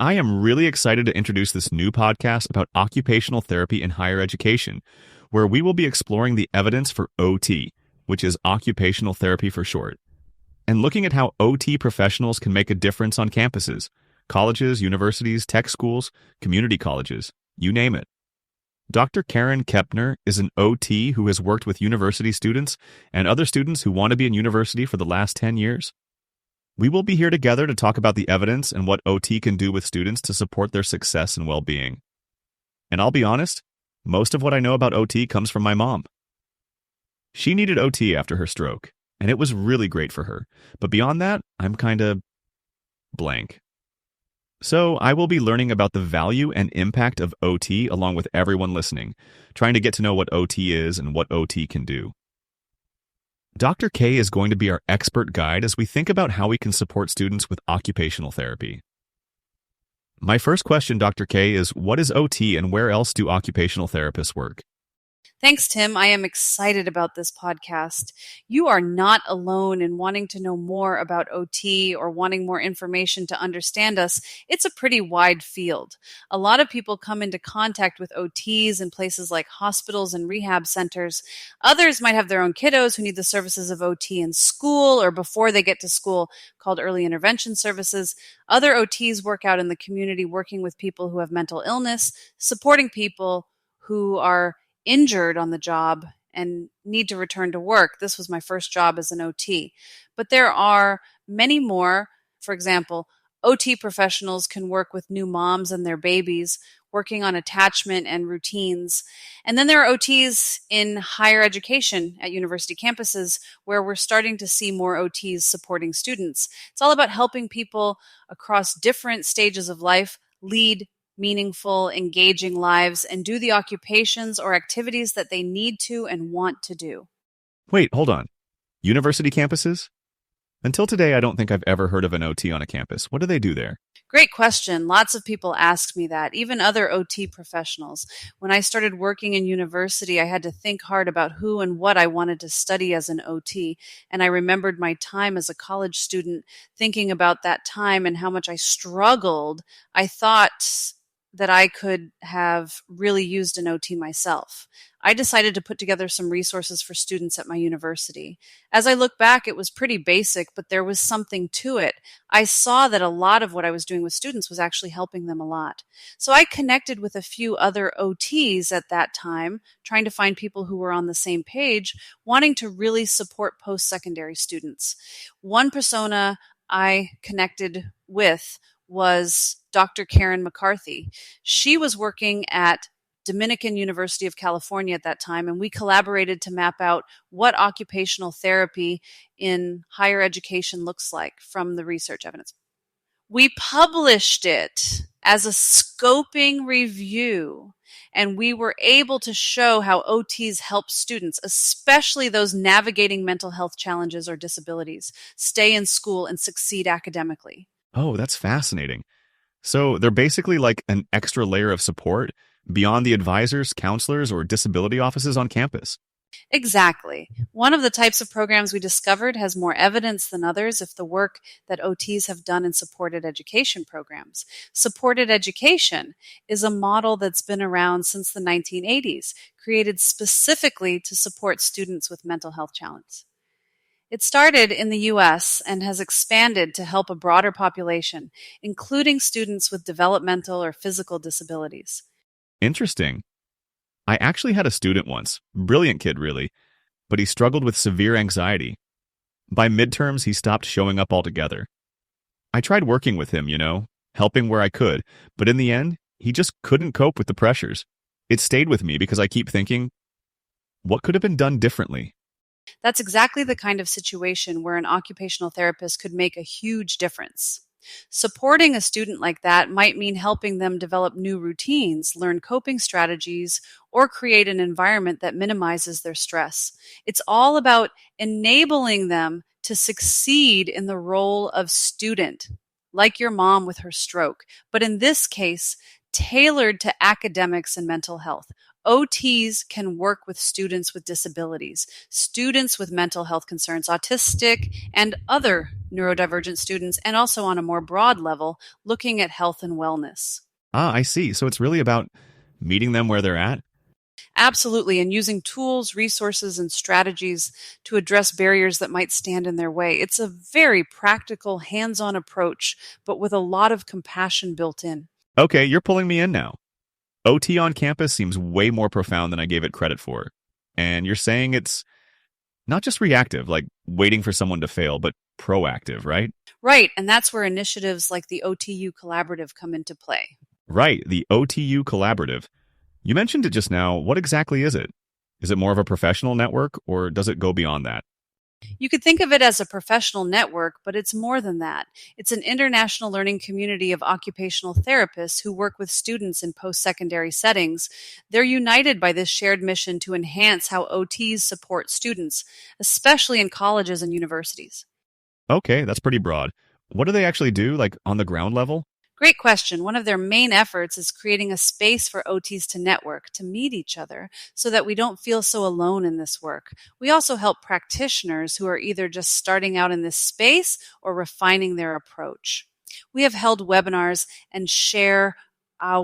I am really excited to introduce this new podcast about occupational therapy in higher education, where we will be exploring the evidence for OT, which is occupational therapy for short, and looking at how OT professionals can make a difference on campuses, colleges, universities, tech schools, community colleges, you name it. Dr. Karen Keptner is an OT who has worked with university students and other students who want to be in university for the last 10 years. We will be here together to talk about the evidence and what OT can do with students to support their success and well-being. And I'll be honest, most of what I know about OT comes from my mom. She needed OT after her stroke, and it was really great for her. But beyond that, I'm kind of blank. So I will be learning about the value and impact of OT along with everyone listening, trying to get to know what OT is and what OT can do. Dr. K is going to be our expert guide as we think about how we can support students with occupational therapy. My first question, Dr. K, is what is OT and where else do occupational therapists work? Thanks, Tim. I am excited about this podcast. You are not alone in wanting to know more about OT or wanting more information to understand us. It's a pretty wide field. A lot of people come into contact with OTs in places like hospitals and rehab centers. Others might have their own kiddos who need the services of OT in school or before they get to school, called early intervention services. Other OTs work out in the community working with people who have mental illness, supporting people who are injured on the job and need to return to work. This was my first job as an OT. But there are many more. For example, OT professionals can work with new moms and their babies, working on attachment and routines. And then there are OTs in higher education at university campuses where we're starting to see more OTs supporting students. It's all about helping people across different stages of life lead meaningful, engaging lives and do the occupations or activities that they need to and want to do. Wait, hold on. University campuses? Until today, I don't think I've ever heard of an OT on a campus. What do they do there? Great question. Lots of people ask me that, even other OT professionals. When I started working in university, I had to think hard about who and what I wanted to study as an OT. And I remembered my time as a college student thinking about that time and how much I struggled. I thought that I could have really used an OT myself. I decided to put together some resources for students at my university. As I look back, it was pretty basic, but there was something to it. I saw that a lot of what I was doing with students was actually helping them a lot. So I connected with a few other OTs at that time, trying to find people who were on the same page, wanting to really support post-secondary students. One persona I connected with was Dr. Karen McCarthy. She was working at Dominican University of California at that time, and we collaborated to map out what occupational therapy in higher education looks like from the research evidence. We published it as a scoping review, and we were able to show how OTs help students, especially those navigating mental health challenges or disabilities, stay in school and succeed academically. Oh, that's fascinating. So they're basically like an extra layer of support beyond the advisors, counselors, or disability offices on campus. Exactly. One of the types of programs we discovered has more evidence than others if the work that OTs have done in supported education programs. Supported education is a model that's been around since the 1980s, created specifically to support students with mental health challenges. It started in the U.S. and has expanded to help a broader population, including students with developmental or physical disabilities. Interesting. I actually had a student once, brilliant kid really, but he struggled with severe anxiety. By midterms, he stopped showing up altogether. I tried working with him, helping where I could, but in the end, he just couldn't cope with the pressures. It stayed with me because I keep thinking, what could have been done differently? That's exactly the kind of situation where an occupational therapist could make a huge difference. Supporting a student like that might mean helping them develop new routines, learn coping strategies, or create an environment that minimizes their stress. It's all about enabling them to succeed in the role of student, like your mom with her stroke, but in this case, tailored to academics and mental health. OTs can work with students with disabilities, students with mental health concerns, autistic, and other neurodivergent students, and also on a more broad level, looking at health and wellness. Ah, I see. So it's really about meeting them where they're at? Absolutely, and using tools, resources, and strategies to address barriers that might stand in their way. It's a very practical, hands on approach, but with a lot of compassion built in. Okay, you're pulling me in now. OT on campus seems way more profound than I gave it credit for. And you're saying it's not just reactive, like waiting for someone to fail, but proactive, right? Right, and that's where initiatives like the OTU Collaborative come into play. Right, the OTU Collaborative. You mentioned it just now. What exactly is it? Is it more of a professional network, or does it go beyond that? You could think of it as a professional network, but it's more than that. It's an international learning community of occupational therapists who work with students in post secondary settings. They're united by this shared mission to enhance how OTs support students, especially in colleges and universities. Okay, that's pretty broad. What do they actually do, like on the ground level? Great question. One of their main efforts is creating a space for OTs to network, to meet each other, so that we don't feel so alone in this work. We also help practitioners who are either just starting out in this space or refining their approach. We have held webinars and share our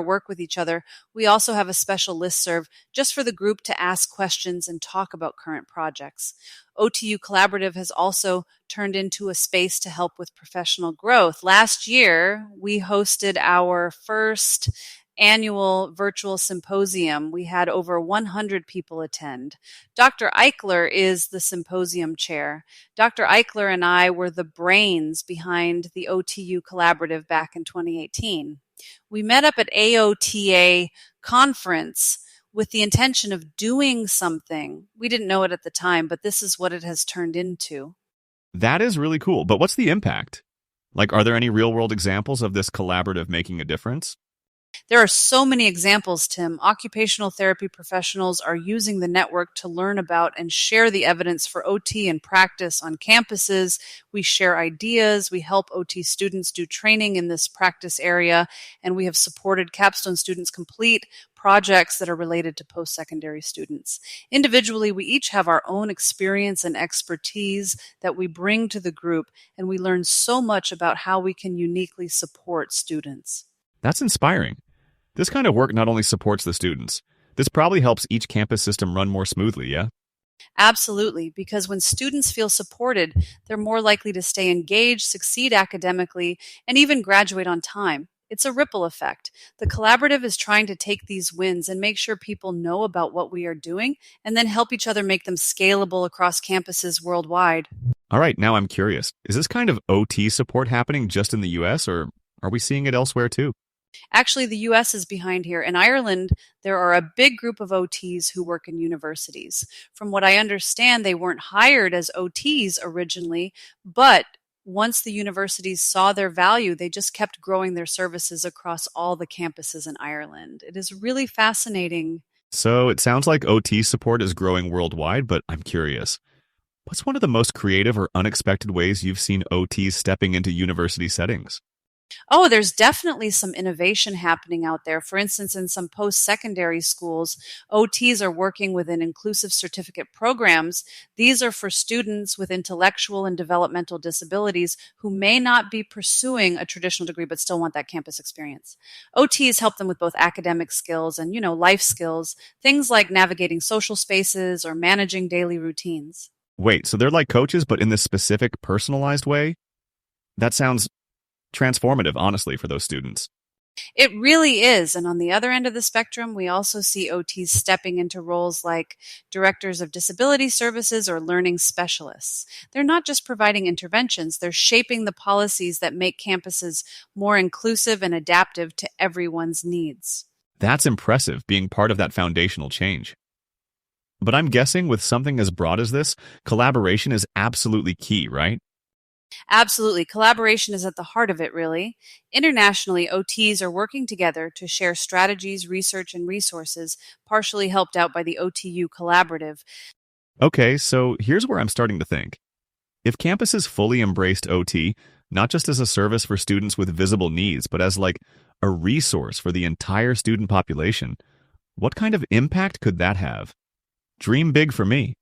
work with each other. We also have a special listserv just for the group to ask questions and talk about current projects. OTU Collaborative has also turned into a space to help with professional growth. Last year, we hosted our first annual virtual symposium. We had over 100 people attend. Dr. Eichler is the symposium chair. Dr. Eichler and I were the brains behind the OTU Collaborative back in 2018. We met up at AOTA conference with the intention of doing something. We didn't know it at the time, but this is what it has turned into. That is really cool. But what's the impact? Like, are there any real world examples of this collaborative making a difference? There are so many examples, Tim. Occupational therapy professionals are using the network to learn about and share the evidence for OT and practice on campuses. We share ideas. We help OT students do training in this practice area, and we have supported capstone students complete projects that are related to post-secondary students. Individually, we each have our own experience and expertise that we bring to the group, and we learn so much about how we can uniquely support students. That's inspiring. This kind of work not only supports the students, this probably helps each campus system run more smoothly, yeah? Absolutely, because when students feel supported, they're more likely to stay engaged, succeed academically, and even graduate on time. It's a ripple effect. The collaborative is trying to take these wins and make sure people know about what we are doing and then help each other make them scalable across campuses worldwide. All right, now I'm curious. Is this kind of OT support happening just in the US, or are we seeing it elsewhere too? Actually, the US is behind here. In Ireland, there are a big group of OTs who work in universities. From what I understand, they weren't hired as OTs originally, but once the universities saw their value, they just kept growing their services across all the campuses in Ireland. It is really fascinating. So it sounds like OT support is growing worldwide, but I'm curious. What's one of the most creative or unexpected ways you've seen OTs stepping into university settings? Oh, there's definitely some innovation happening out there. For instance, in some post-secondary schools, OTs are working within inclusive certificate programs. These are for students with intellectual and developmental disabilities who may not be pursuing a traditional degree but still want that campus experience. OTs help them with both academic skills and, life skills, things like navigating social spaces or managing daily routines. Wait, so they're like coaches, but in this specific personalized way? That sounds transformative, honestly, for those students. It really is. And on the other end of the spectrum, we also see OTs stepping into roles like directors of disability services or learning specialists. They're not just providing interventions, they're shaping the policies that make campuses more inclusive and adaptive to everyone's needs. That's impressive, being part of that foundational change. But I'm guessing with something as broad as this, collaboration is absolutely key, right? Absolutely. Collaboration is at the heart of it, really. Internationally, OTs are working together to share strategies, research, and resources, partially helped out by the OTU Collaborative. Okay, so here's where I'm starting to think. If campuses fully embraced OT, not just as a service for students with visible needs, but as like a resource for the entire student population, What kind of impact could that have? Dream big for me.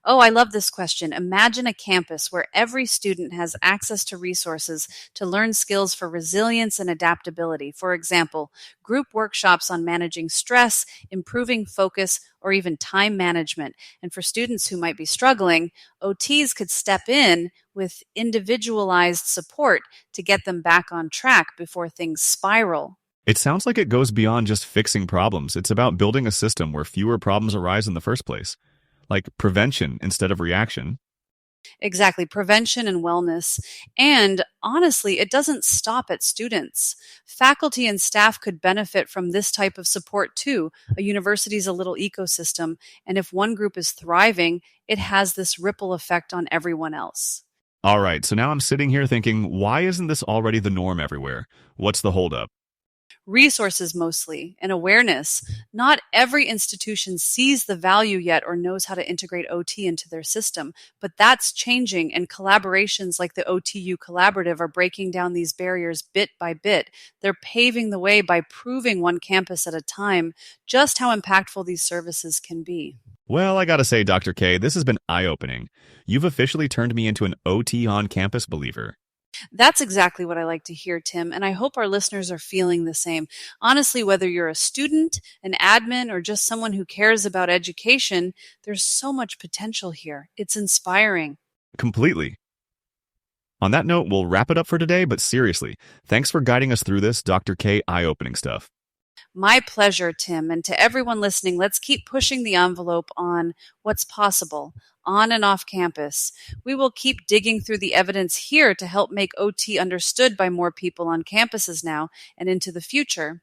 Oh, I love this question. Imagine a campus where every student has access to resources to learn skills for resilience and adaptability. For example, group workshops on managing stress, improving focus, or even time management. And for students who might be struggling, OTs could step in with individualized support to get them back on track before things spiral. It sounds like it goes beyond just fixing problems. It's about building a system where fewer problems arise in the first place, like prevention instead of reaction. Exactly, prevention and wellness. And honestly, it doesn't stop at students. Faculty and staff could benefit from this type of support too. A university is a little ecosystem, and if one group is thriving, it has this ripple effect on everyone else. All right, so now I'm sitting here thinking, why isn't this already the norm everywhere? What's the holdup? Resources mostly, and awareness. Not every institution sees the value yet or knows how to integrate OT into their system, but that's changing, and collaborations like the OTU Collaborative are breaking down these barriers bit by bit. They're paving the way by proving one campus at a time just how impactful these services can be. Well, I gotta say, Dr. K, this has been eye-opening. You've officially turned me into an OT on campus believer. That's exactly what I like to hear, Tim, and I hope our listeners are feeling the same. Honestly, whether you're a student, an admin, or just someone who cares about education, there's so much potential here. It's inspiring. Completely. On that note, we'll wrap it up for today, but seriously, thanks for guiding us through this Dr. K eye-opening stuff. My pleasure, Tim. And to everyone listening, let's keep pushing the envelope on what's possible on and off campus. We will keep digging through the evidence here to help make OT understood by more people on campuses now and into the future.